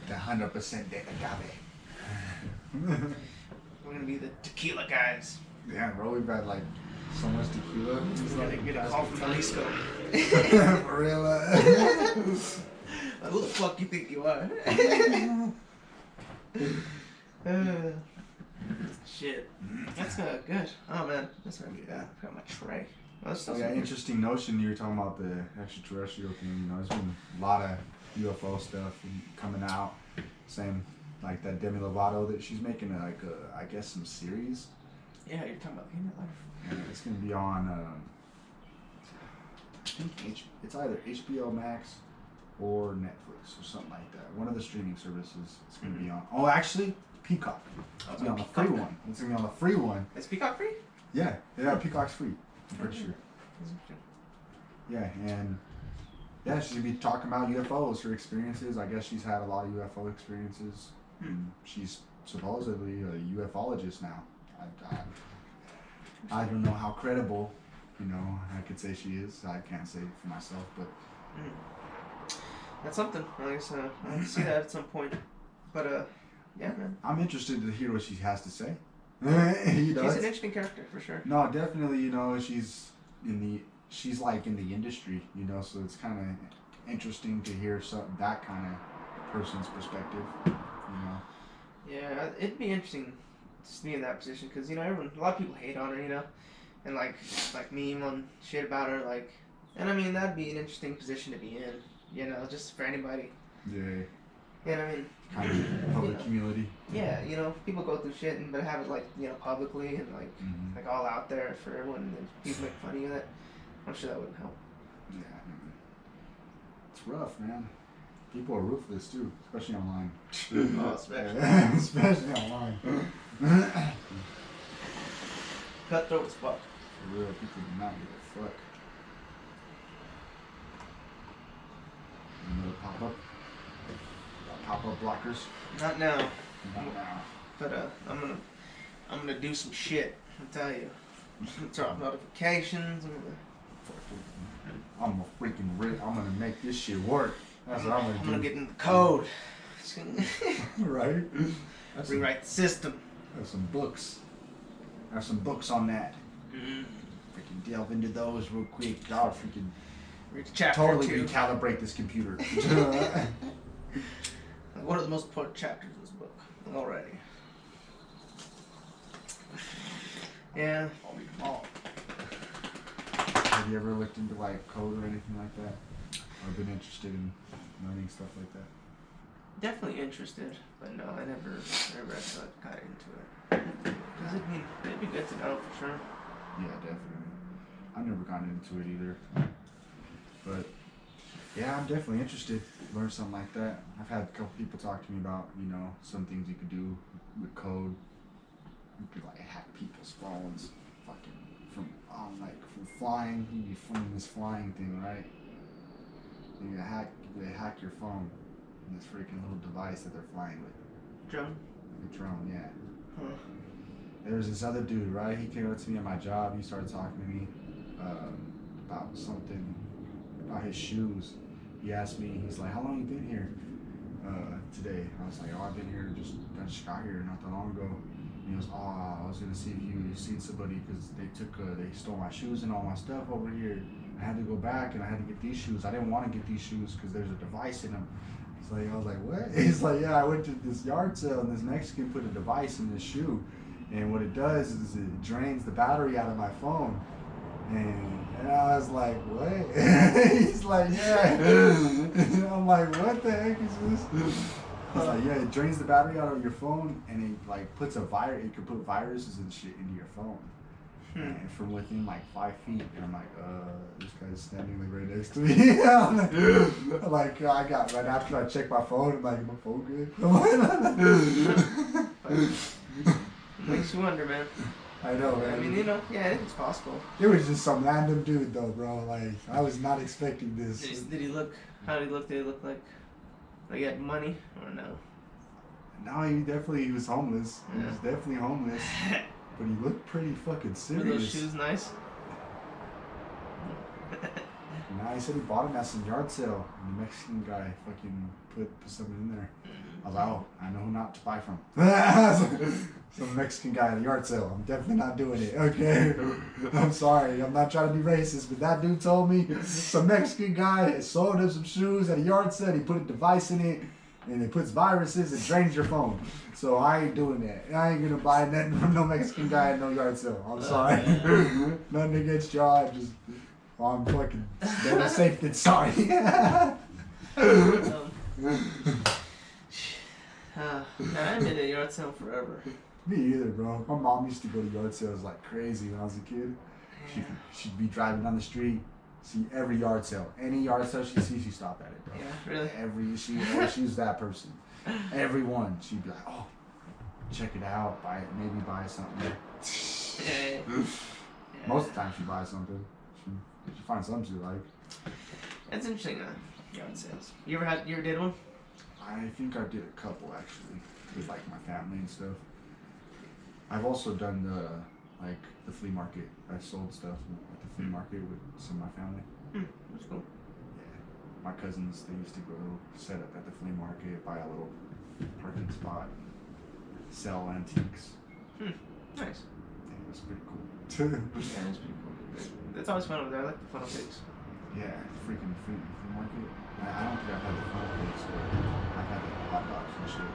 S2: The 100% de agave.
S1: We're gonna be the tequila guys.
S2: Yeah, bro, we've had like so much tequila.
S1: We're gonna get a call from Jalisco.
S2: For real.
S1: Who the fuck you think you are? Shit. That's good. Oh man, that's gonna be that. I got my tray. Oh, that's still
S2: Yeah,
S1: some-
S2: interesting notion. You were talking about the extraterrestrial thing. You know, there's been a lot of UFO stuff coming out. Same like that Demi Lovato that she's making I guess some series.
S1: Yeah, you're talking about the internet life.
S2: And it's gonna be on I think it's either HBO Max or Netflix or something like that. One of the streaming services it's gonna be on. Oh, actually, Peacock. It's gonna be on the free one. It's gonna be on the free one.
S1: Is Peacock free?
S2: Yeah, Peacock's free. I'm pretty sure. Yeah, and yeah, she's gonna be talking about UFOs, her experiences. I guess she's had a lot of UFO experiences. And she's supposedly a ufologist now. I don't know how credible, you know, I could say she is. I can't say it for myself, but
S1: That's something. I guess I can see that at some point. But yeah, man.
S2: I'm interested to hear what she has to say.
S1: She's an interesting character for sure.
S2: No, definitely, you know, she's like in the industry, you know, so it's kind of interesting to hear that kind of person's perspective, you know.
S1: Yeah, it'd be interesting to be in that position because you know a lot of people hate on her, you know, and like meme on shit about her, like, and I mean that'd be an interesting position to be in, you know, just for anybody.
S2: Yeah.
S1: And I mean,
S2: Kind of public humility.
S1: yeah, you know, people go through shit and but have it like you know publicly and like
S2: Mhm.
S1: like all out there for everyone. And people make fun of you. That I'm sure that wouldn't help.
S2: Yeah. It's rough, man. People are ruthless too, especially online.
S1: Oh, especially.
S2: Especially online.
S1: Cutthroat as fuck.
S2: For real, people do not give a fuck. Another pop-up? Pop-up blockers?
S1: Not now,
S2: Not now.
S1: but I'm gonna do some shit. I'll tell you. I'm gonna turn off notifications.
S2: I'm gonna make this shit work. That's what I'm
S1: I'm
S2: gonna
S1: gonna
S2: do.
S1: get in the code.
S2: Right? Have some,
S1: Rewrite the system.
S2: have some books. Have some books on that.
S1: Mm.
S2: Freaking delve into those real quick. I'll freaking
S1: Read chapter
S2: totally
S1: 2.
S2: recalibrate this computer.
S1: What are the most important chapters of this book? Alrighty. Yeah.
S2: I'll read them all. Have you ever looked into like code or anything like that? Or been interested in learning stuff like that?
S1: Definitely interested, but no, I never actually got into it. Cause it'd be good to know for sure.
S2: Yeah, definitely. I've never gotten into it either. But yeah, I'm definitely interested to learn something like that. I've had a couple people talk to me about, you know, some things you could do with code. You could like hack people's phones, fucking from flying. You from this flying thing, right? You hack your phone in this freaking little device that they're flying with.
S1: Drone.
S2: The drone, yeah.
S1: Huh.
S2: There was this other dude, right? He came up to me at my job. He started talking to me about something, about his shoes. He asked me, he's like, how long you been here today? I was like, oh, I just got here not that long ago. And he goes, oh, I was going to see if you seen somebody because they stole my shoes and all my stuff over here. I had to go back and I had to get these shoes. I didn't want to get these shoes because there's a device in them. So I was like, what? He's like, yeah, I went to this yard sale and this Mexican put a device in this shoe. And what it does is it drains the battery out of my phone. And I was like, what? He's like, yeah. And I'm like, what the heck is this? He's like, yeah, it drains the battery out of your phone and it like puts it could put viruses and shit into your phone. And from within like 5 feet, and I'm like, this guy's standing like right next to me. I'm like, I got right after I checked my phone. I'm like, my phone good?
S1: Makes you wonder, man.
S2: I know, man.
S1: I mean, you know, yeah, I think it's possible.
S2: It was just some random dude, though, bro. Like, I was not expecting this.
S1: Did he look? How did he look? Did he look like he had money or no?
S2: No, he was homeless. He was definitely homeless. But he looked pretty fucking serious.
S1: Were those shoes nice?
S2: Nah, he said he bought them at some yard sale. And the Mexican guy fucking put something in there. I was like, oh, I know who not to buy from. Some Mexican guy at a yard sale. I'm definitely not doing it. Okay. I'm sorry. I'm not trying to be racist, but that dude told me some Mexican guy had sold him some shoes at a yard sale. He put a device in it, and it puts viruses and drains your phone. So I ain't doing that. I ain't gonna buy nothing from no Mexican guy at no yard sale. I'm sorry. Nothing against y'all. I'm fucking better safe than sorry.
S1: I haven't been to a yard sale forever.
S2: Me either, bro. My mom used to go to yard sales like crazy when I was a kid. She'd be driving down the street, see every yard sale. Any yard sale she sees, she stop at it, bro.
S1: Yeah, really?
S2: She's that person. Everyone. She'd be like, oh, check it out, buy it, maybe buy something. Most of the time she buys something. She finds something she like.
S1: That's interesting, yard sales. You ever did one?
S2: I think I did a couple actually, with like my family and stuff. I've also done the flea market. I sold stuff at the flea market with some of my family.
S1: That's cool.
S2: Yeah, my cousins, they used to go set up at the flea market, buy a little parking spot, sell antiques.
S1: Nice.
S2: Yeah, it was pretty cool.
S1: Yeah, that's pretty cool. That's always fun over there. I like the funnel cakes.
S2: Yeah, freaking flea market. I don't think I've had the funnel cakes, but I've had the hot dogs and shit.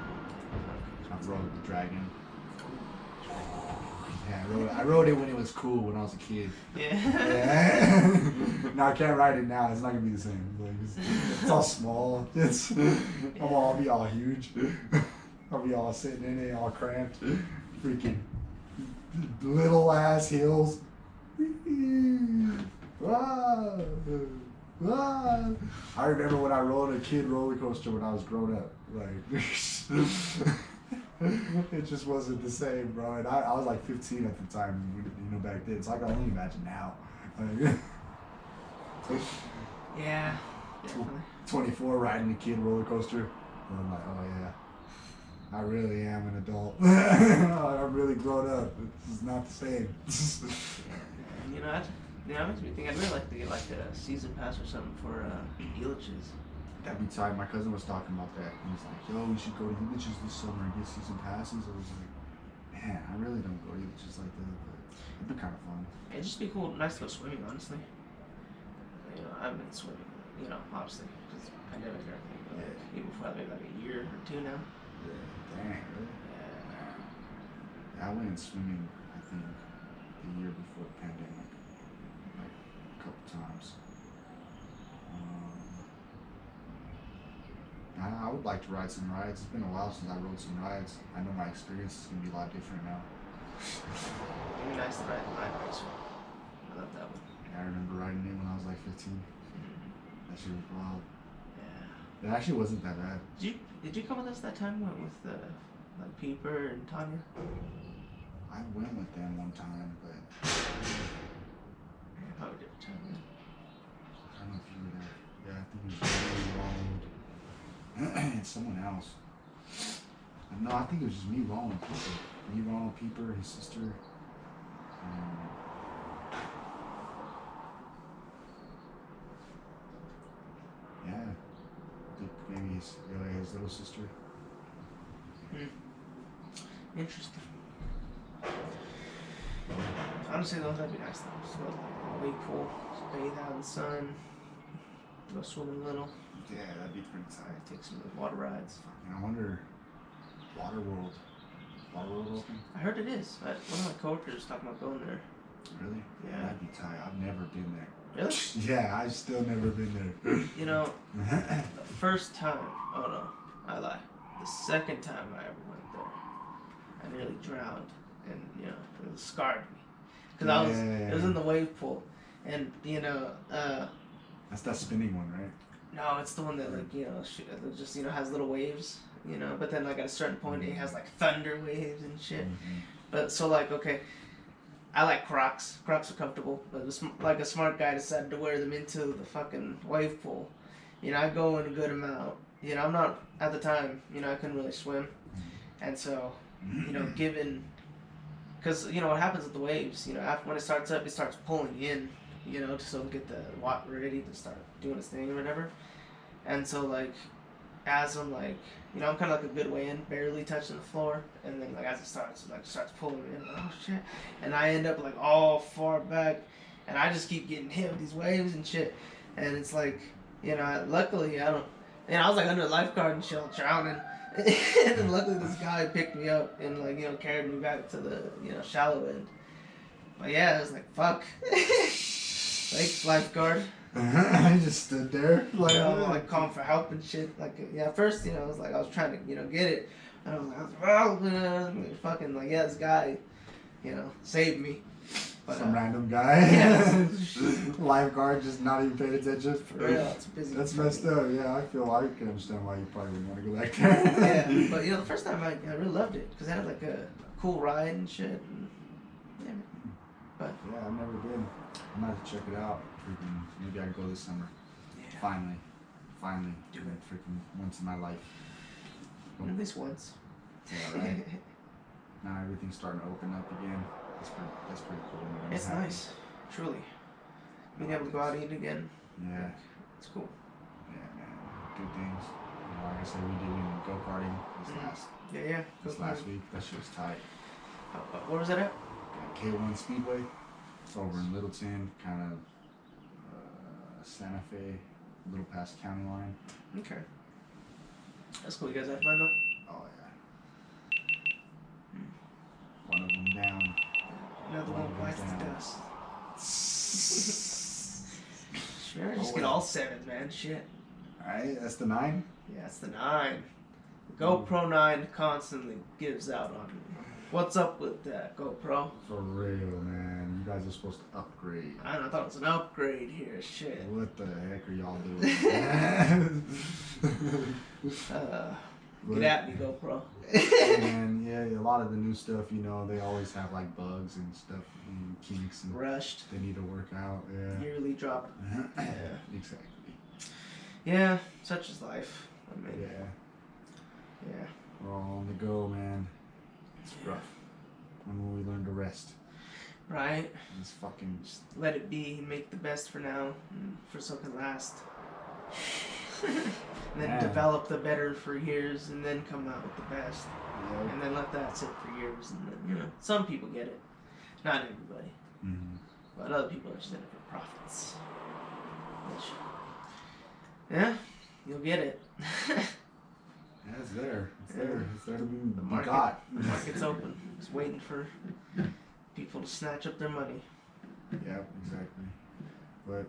S2: I've rode the dragon. Yeah, I rode it when it was cool when I was a kid. Yeah. No, I can't ride it now. It's not gonna be the same. Like, it's all small. I'll be all huge. I'll be all sitting in it, all cramped. Freaking little ass hills. I remember when I rode a kid roller coaster when I was grown up. Like, it just wasn't the same, bro. And I was like 15 at the time, back then. So I can only imagine now. Like,
S1: yeah, definitely.
S2: 24 riding a kid roller coaster. And I'm like, oh yeah, I really am an adult. I'm really grown up. This is not the same.
S1: You know, that makes me think I'd really like to get like a season pass or something for Elitch's.
S2: That'd be tight. My cousin was talking about that. He was like, yo, we should go to Elitch's this summer and get season passes. I was like, man, I really don't go to Elitch's like that, but it'd be kind of fun.
S1: It'd just be cool, nice to go swimming, honestly. You know, I've been swimming, you know, obviously, because pandemic and everything, but even for maybe like a year or two now.
S2: Yeah, dang, really?
S1: Yeah.
S2: I went swimming, I think, the year before the pandemic, like a couple times. I would like to ride some rides. It's been a while since I rode some rides. I know my experience is going to be a lot different now.
S1: It'd be nice to ride the Mind Racer. I love that one.
S2: I remember riding it when I was like 15. That shit was wild.
S1: Yeah.
S2: It actually wasn't that bad.
S1: Did you come with us that time with like Peeper and Tanya?
S2: I went with them one time, but
S1: Probably different time, man.
S2: I don't know if you were there. Yeah, I think it was really Roland and someone else. No, I think it was just me, Roland, Peeper. Me, Roland, Peeper, his sister. Yeah, I think maybe his little sister.
S1: Interesting. Honestly, though, that'd be nice though. Just go to like a wake pool, just bathe out in the sun, go swimming a little,
S2: Yeah, that'd be pretty tight.
S1: take some of the water rides.
S2: And I wonder, Waterworld open?
S1: I heard it is. One of my coworkers was talking about going there.
S2: Really?
S1: Yeah.
S2: That'd be tight. I've never been there.
S1: Really?
S2: Yeah, I've still never been there.
S1: You know, the first time, oh no, I lie. The second time I ever went there, I nearly drowned, and you know, it scarred me. because it was in the wave pool, and
S2: That's that spinning one, right?
S1: no, it's the one that like it just has little waves, but then like at a certain point it has like thunder waves and shit.
S2: Mm-hmm.
S1: But so like okay, I like Crocs. Crocs are comfortable, but like a smart guy decided to wear them into the fucking wave pool. I go in a good amount. I'm not at the time. I couldn't really swim, and so given. Because, what happens with the waves, after when it starts up, it starts pulling in, so to get the water ready to start doing its thing or whatever. And so, like, as I'm, like, I'm kind of like a good way in, barely touching the floor. And then, like, as it starts pulling in, oh, shit. And I end up, like, all far back. And I just keep getting hit with these waves and shit. And it's like, luckily, I don't, I was, like, under a lifeguard and shit, drowning. And then luckily this guy picked me up and like carried me back to the shallow end. But yeah, I was like fuck. Thanks lifeguard.
S2: I just stood there
S1: like calling for help and shit. Like at first I was trying to get it, and I was like fucking like this guy saved me. But,
S2: some random guy.
S1: Yeah.
S2: Lifeguard just not even paying attention.
S1: For real, it's busy.
S2: That's messed up. Yeah, I can understand why you probably wouldn't want to go back there.
S1: Yeah, but the first time I really loved it because I had like a cool ride and shit. And, yeah, but
S2: yeah, I've never been. I'm gonna have to check it out. Freaking, maybe I can go this summer.
S1: yeah,
S2: Finally,
S1: do
S2: it.
S1: it
S2: Freaking once in my life.
S1: at least once.
S2: Yeah, right. Now everything's starting to open up again. That's pretty cool. Man.
S1: It's nice, truly. Being able to go out and eat again.
S2: Yeah.
S1: It's cool.
S2: Yeah, man. Do things. Like I said, we did go karting
S1: Yeah.
S2: this last week. That shit was tight.
S1: Where was that at?
S2: K1 Speedway. It's over in Littleton, kind of Santa Fe, a little past county line.
S1: Okay. That's cool. You guys had fun though?
S2: Oh yeah. One of them down.
S1: Another one bites the dust. Sure, just
S2: Oh,
S1: get
S2: well.
S1: all 7, man. Shit.
S2: Alright, that's the 9.
S1: Yeah, it's the 9. The GoPro 9 constantly gives out on me. What's up with that, GoPro?
S2: For real, man. You guys are supposed to upgrade.
S1: I don't know, I thought it was an upgrade here. Shit.
S2: What the heck are y'all doing?
S1: Get at me, GoPro.
S2: And yeah, a lot of the new stuff, they always have like bugs and stuff and kinks and
S1: Rushed.
S2: they need to work out. Yeah.
S1: Yearly drop. Yeah.
S2: Exactly.
S1: Yeah, such is life. I mean,
S2: Yeah.
S1: yeah.
S2: We're all on the go, man. It's rough. When will we learn to rest?
S1: Right?
S2: It's fucking.
S1: Just let it be and make the best for now and for so it can last. And then
S2: Yeah.
S1: develop the better for years and then come out with the best.
S2: Yeah.
S1: And then let that sit for years and then, some people get it. Not everybody.
S2: Mm-hmm.
S1: But other people are just in it for profits. Which, yeah, you'll get it.
S2: Yeah, it's there. It's
S1: Yeah.
S2: there. It's there to be
S1: The market,
S2: got.
S1: the market's open. Just waiting for people to snatch up their money.
S2: Yeah, exactly. But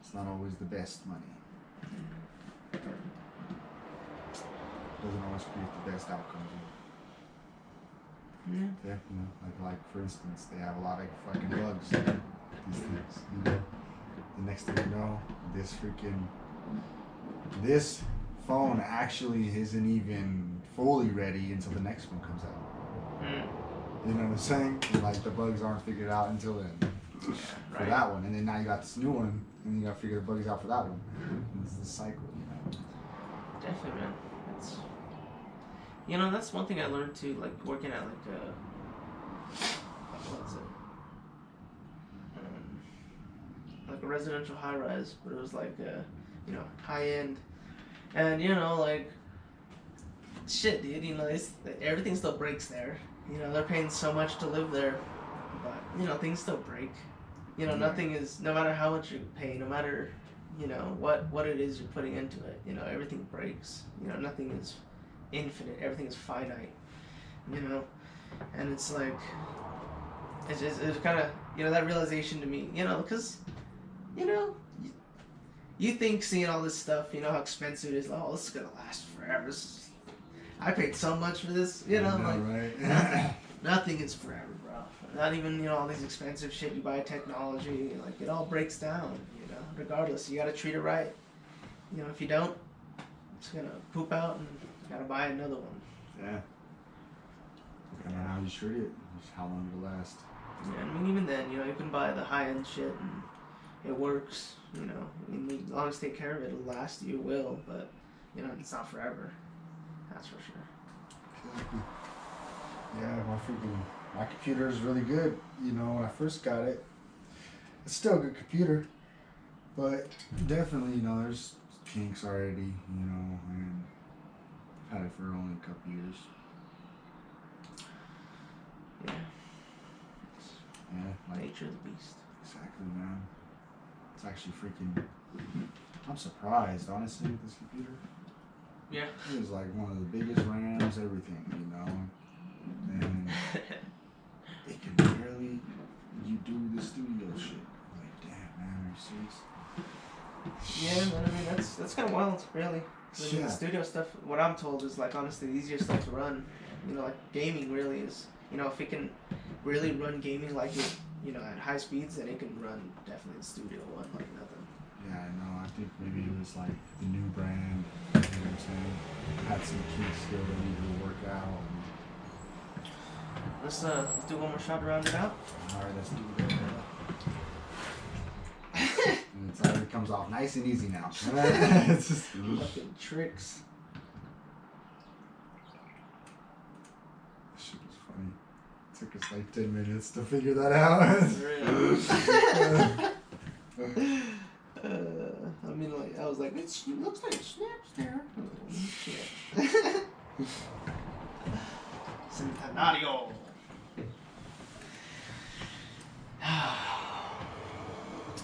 S2: it's not always the best money. Doesn't always create the best outcomes.
S1: Yeah.
S2: Yeah, like for instance, they have a lot of fucking bugs. These things, The next thing you know, this phone actually isn't even fully ready until the next one comes out.
S1: Mm.
S2: You know what I'm saying? And, like the bugs aren't figured out until then.
S1: Yeah,
S2: For
S1: right.
S2: that one, and then now you got this new one, and you got to figure the bugs out for that one. And this is the cycle,
S1: Definitely, man. It's, that's one thing I learned too, like working at what was it? Like a residential high rise, but it was like high end, and like shit, dude. Everything still breaks there. They're paying so much to live there, but things still break. Nothing is, no matter how much you pay, no matter what it is you're putting into it, everything breaks. Nothing is infinite, everything is finite, and it's like it's kind of that realization to me, because you think seeing all this stuff, how expensive it is, oh, this is gonna last forever, I paid so much for this,
S2: right?
S1: nothing is forever, bro. Not even all these expensive shit you buy technology. Like it all breaks down. Regardless, you gotta treat it right. If you don't, it's gonna poop out, and you gotta buy another one.
S2: Yeah. Depending on how you treat it, just how long it'll last.
S1: Yeah, I mean, even then, you can buy the high-end shit and it works, and as long as you take care of it, it'll last you, it will, but, it's not forever. That's for sure.
S2: Exactly. Yeah, my computer is really good. When I first got it, it's still a good computer, but definitely, there's kinks already, and I've had it for only a couple years.
S1: Yeah.
S2: Yeah,
S1: Nature of the beast.
S2: Exactly, man. It's actually freaking. I'm surprised, honestly, with this computer.
S1: Yeah.
S2: It was like one of the biggest RAMs, everything, and it can barely do the studio shit. Like, damn, man, are you serious?
S1: Yeah, man, I mean, that's kind of wild, really.
S2: Yeah.
S1: The studio stuff, what I'm told is, like, honestly, the easier stuff to run. Like, gaming really is, if it can really run gaming like it, at high speeds, then it can run definitely the Studio One like nothing.
S2: Yeah, I know. I think maybe it was like the new brand, you know what I'm saying? Had some kinks still that needed to work out.
S1: Let's do one more shot to round it out.
S2: Alright, let's do that. And it's already comes off nice and easy now. It's just
S1: Fucking tricks.
S2: shit was funny. It took us like 10 minutes to figure that out.
S1: I mean, like, I was like, it looks like it snaps there. Oh, shit. Centenario.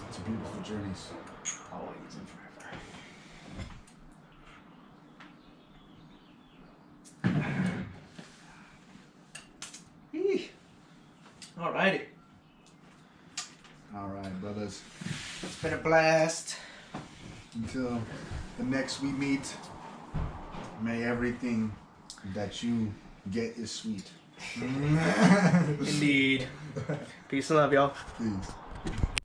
S2: It's a beautiful journeys.
S1: Always and forever. Alrighty.
S2: Alright, brothers.
S1: It's been a blast.
S2: Until the next we meet, may everything that you get is sweet.
S1: Indeed. Peace and love, y'all.
S2: Peace.